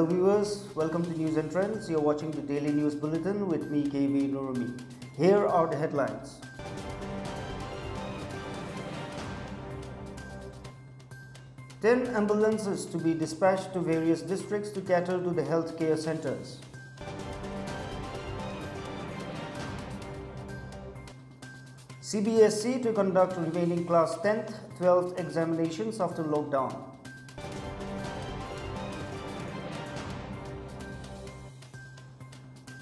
viewers, welcome to News and Trends. You're watching the Daily News Bulletin with me, KV Nurumi. Here are the headlines. Ten ambulances to be dispatched to various districts to cater to the healthcare centers. CBSE to conduct remaining class 10th, 12th examinations after lockdown.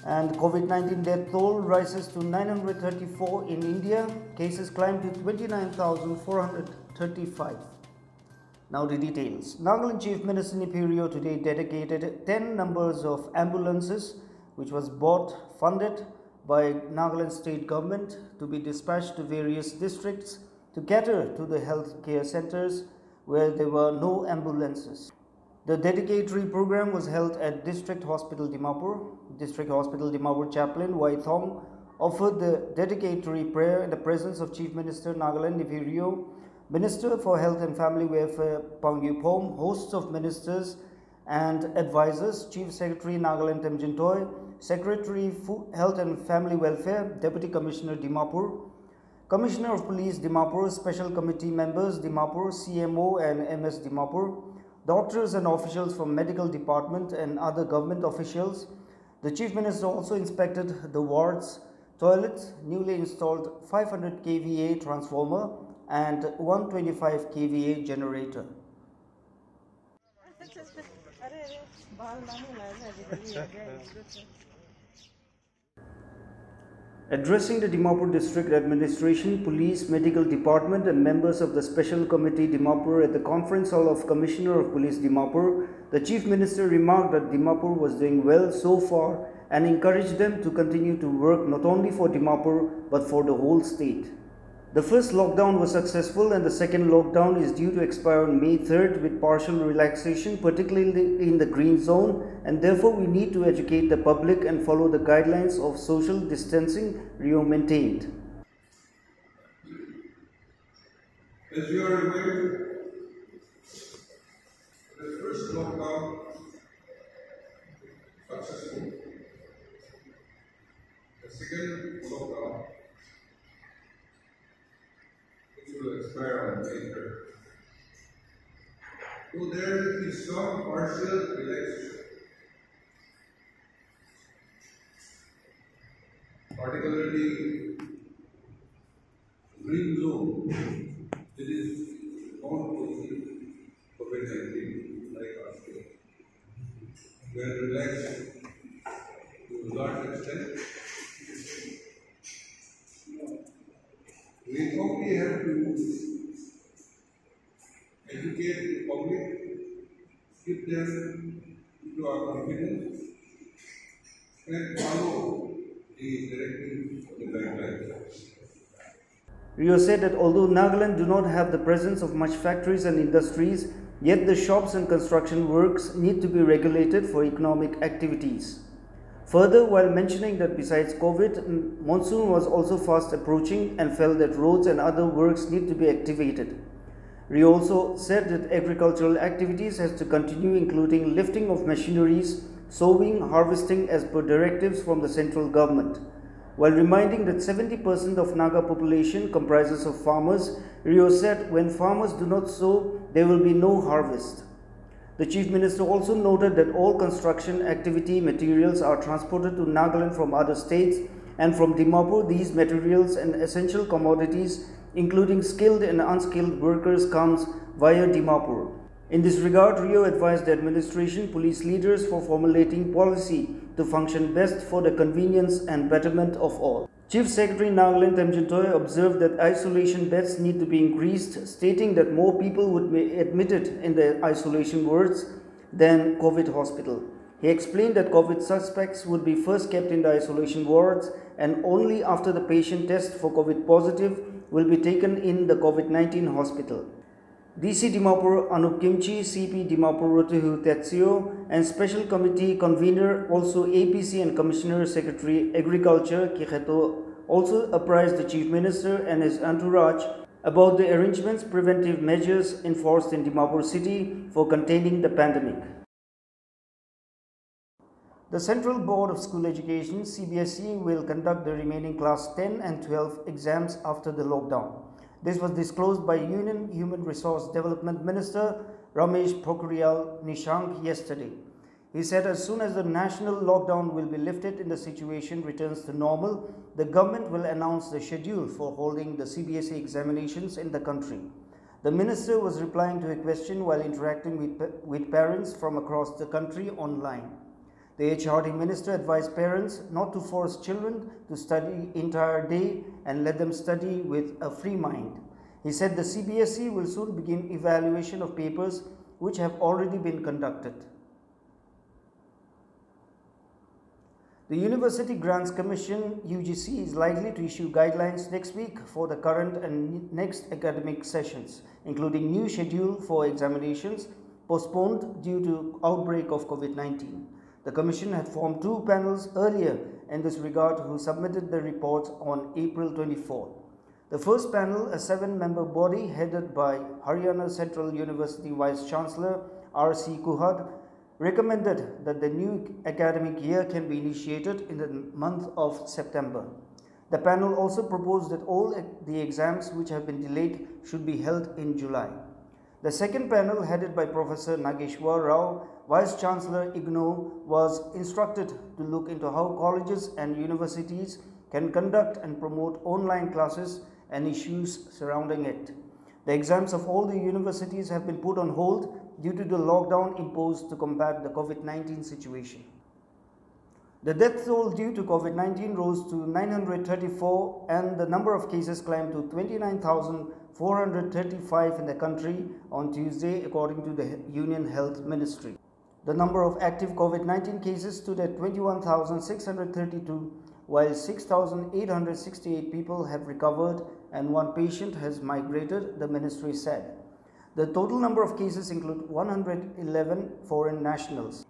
And COVID-19 death toll rises to 934 in India. Cases climb to 29,435. Now the details. Nagaland Chief Minister Neiphiu today dedicated 10 numbers of ambulances which was bought, funded by Nagaland state government to be dispatched to various districts to cater to the health care centers where there were no ambulances. The dedicatory program was held at District Hospital Dimapur. District Hospital Dimapur chaplain Y. Thong offered the dedicatory prayer in the presence of Chief Minister Nagaland Neiphiu, Minister for Health and Family Welfare Pang Yupom, hosts of ministers and advisors, Chief Secretary Nagaland Temjintoi, Secretary Health and Family Welfare, Deputy Commissioner Dimapur, Commissioner of Police Dimapur, Special Committee members Dimapur, CMO and MS Dimapur, doctors and officials from Medical Department and other government officials. The Chief Minister also inspected the wards, toilets, newly installed 500 kVA transformer and 125 kVA generator. Addressing the Dimapur District Administration, Police, Medical Department and members of the Special Committee Dimapur at the Conference Hall of Commissioner of Police Dimapur, the Chief Minister remarked that Dimapur was doing well so far and encouraged them to continue to work not only for Dimapur but for the whole state. The first lockdown was successful and the second lockdown is due to expire on May 3rd with partial relaxation, particularly in the green zone, and therefore we need to educate the public and follow the guidelines of social distancing Rio maintained. As you are aware, the first lockdown successful. The second lockdown will expire on May 3rd. So there is some partial relaxation, particularly green zone. It is not only COVID-19 like our state. We are relaxed to a large extent. We only have to educate the public, give them into our confidence, and follow the directives of the guidelines. Rio said that although Nagaland do not have the presence of much factories and industries, yet the shops and construction works need to be regulated for economic activities. Further, while mentioning that besides COVID, monsoon was also fast approaching and felt that roads and other works need to be activated. Rio also said that agricultural activities has to continue, including lifting of machineries, sowing, harvesting as per directives from the central government. While reminding that 70% of Naga population comprises of farmers, Rio said when farmers do not sow, there will be no harvest. The Chief Minister also noted that all construction activity materials are transported to Nagaland from other states, and from Dimapur these materials and essential commodities including skilled and unskilled workers comes via Dimapur. In this regard, Rio advised the administration, police leaders for formulating policy to function best for the convenience and betterment of all. Chief Secretary Nagaland Temjintoi observed that isolation beds need to be increased, stating that more people would be admitted in the isolation wards than COVID hospital. He explained that COVID suspects would be first kept in the isolation wards and only after the patient test for COVID positive will be taken in the COVID-19 hospital. DC Dimapur Anup Kimchi, CP Dimapur Rotihu Tetsio and Special Committee Convener, also APC and Commissioner Secretary Agriculture Kikheto also apprised the Chief Minister and his entourage about the arrangements preventive measures enforced in Dimapur city for containing the pandemic. The Central Board of School Education (CBSE) will conduct the remaining Class 10 and 12 exams after the lockdown. This was disclosed by Union Human Resource Development Minister Ramesh Pokhriyal Nishank yesterday. He said as soon as the national lockdown will be lifted and the situation returns to normal, the government will announce the schedule for holding the CBSE examinations in the country. The minister was replying to a question while interacting with parents from across the country online. The HRD minister advised parents not to force children to study entire day and let them study with a free mind. He said the CBSE will soon begin evaluation of papers which have already been conducted. The University Grants Commission (UGC) is likely to issue guidelines next week for the current and next academic sessions, including new schedule for examinations postponed due to outbreak of COVID-19. The Commission had formed two panels earlier in this regard who submitted their reports on April 24. The first panel, a 7-member body headed by Haryana Central University Vice Chancellor R.C. Kuhad, recommended that the new academic year can be initiated in the month of September. The panel also proposed that all the exams which have been delayed should be held in July. The second panel, headed by Professor Nageshwar Rao, Vice Chancellor IGNOU, was instructed to look into how colleges and universities can conduct and promote online classes and issues surrounding it. The exams of all the universities have been put on hold due to the lockdown imposed to combat the COVID-19 situation. The death toll due to COVID-19 rose to 934 and the number of cases climbed to 29,435 in the country on Tuesday, according to the Union Health Ministry. The number of active COVID-19 cases stood at 21,632, while 6,868 people have recovered and one patient has migrated, the ministry said. The total number of cases include 111 foreign nationals.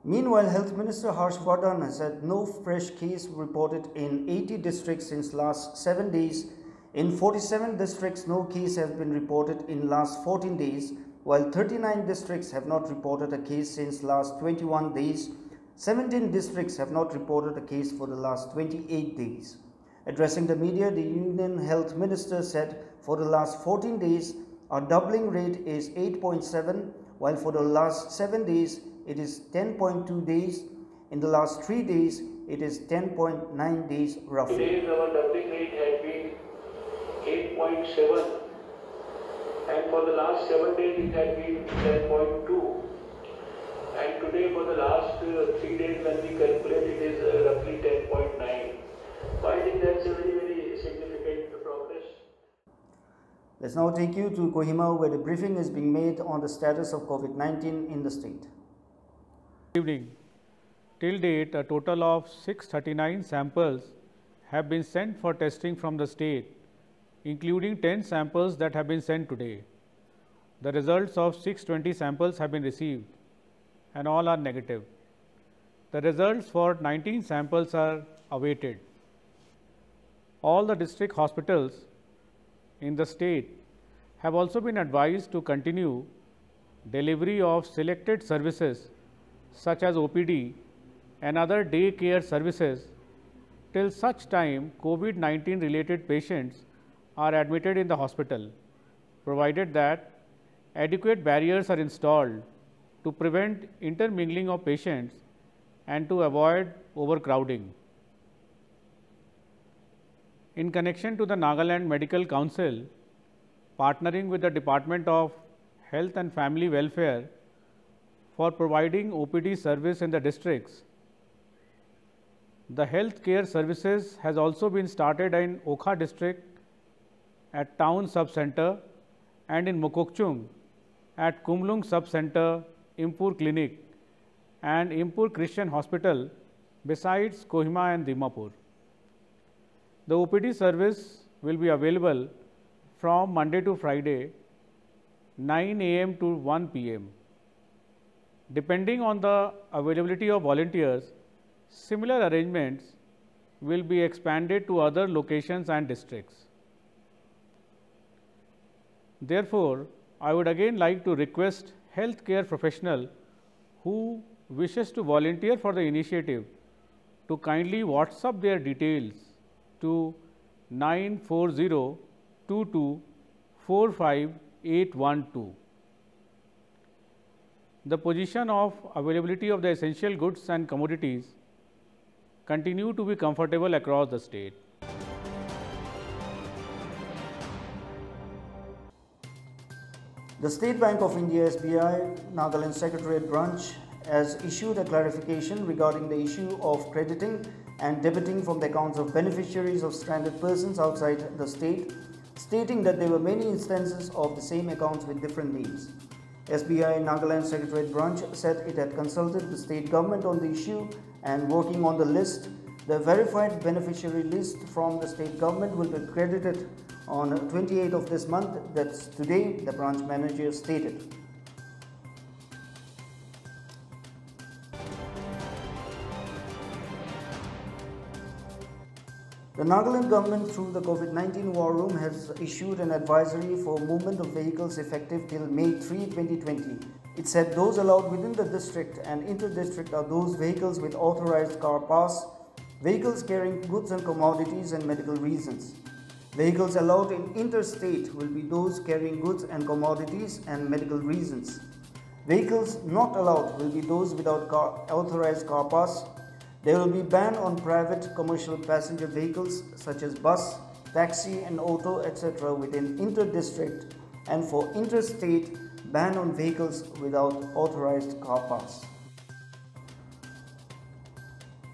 Meanwhile, Health Minister Harsh Vardhan has had no fresh case reported in 80 districts since last 7 days. In 47 districts, no case has been reported in last 14 days, while 39 districts have not reported a case since last 21 days. 17 districts have not reported a case for the last 28 days. Addressing the media, the Union Health Minister said for the last 14 days, our doubling rate is 8.7, while for the last 7 days, it is 10.2 days. In the last 3 days, it is 10.9 days roughly. Today, our doubling rate had been 8.7, and for the last 7 days, it had been 10.2. And today, for the last 3 days, when we calculate, it is roughly 10.9. So I think that's a very, very significant progress. Let's now take you to Kohima, where the briefing is being made on the status of COVID-19 in the state. Good evening. Till date, a total of 639 samples have been sent for testing from the state, including 10 samples that have been sent today. The results of 620 samples have been received and all are negative. The results for 19 samples are awaited. All the district hospitals in the state have also been advised to continue delivery of selected services such as OPD and other day care services till such time COVID-19 related patients are admitted in the hospital, provided that adequate barriers are installed to prevent intermingling of patients and to avoid overcrowding. In connection to the Nagaland Medical Council, partnering with the Department of Health and Family Welfare for providing OPD service in the districts, the health care services has also been started in Okha district at Town Sub-Center and in Mokokchung at Kumlung Sub-Center, Impur Clinic and Impur Christian Hospital besides Kohima and Dimapur. The OPD service will be available from Monday to Friday, 9 a.m. to 1 p.m. Depending on the availability of volunteers, similar arrangements will be expanded to other locations and districts. Therefore, I would again like to request healthcare professionals who wishes to volunteer for the initiative to kindly WhatsApp their details to 94022458812. The position of availability of the essential goods and commodities continue to be comfortable across the state. The State Bank of India SBI Nagaland Secretariat Branch has issued a clarification regarding the issue of crediting and debiting from the accounts of beneficiaries of stranded persons outside the state, stating that there were many instances of the same accounts with different names. SBI Nagaland Secretariat Branch said it had consulted the state government on the issue and working on the list. The verified beneficiary list from the state government will be credited on 28th of this month, that's today, the branch manager stated. The Nagaland government through the COVID-19 War Room has issued an advisory for movement of vehicles effective till May 3, 2020. It said those allowed within the district and inter-district are those vehicles with authorized car pass, vehicles carrying goods and commodities and medical reasons. Vehicles allowed in interstate will be those carrying goods and commodities and medical reasons. Vehicles not allowed will be those without authorized car pass. There will be ban on private commercial passenger vehicles such as bus, taxi and auto etc. within inter-district, and for interstate, ban on vehicles without authorized car pass.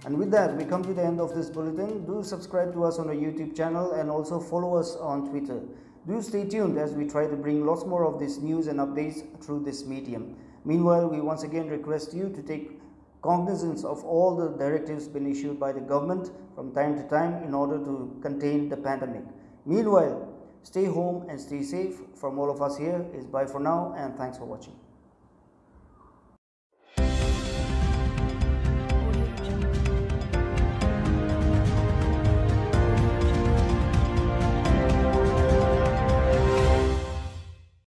And with that, we come to the end of this bulletin. Do subscribe to us on our YouTube channel and also follow us on Twitter. Do stay tuned as we try to bring lots more of this news and updates through this medium. Meanwhile, we once again request you to take cognizance of all the directives been issued by the government from time to time in order to contain the pandemic. Meanwhile, stay home and stay safe. From all of us here is bye for now and thanks for watching.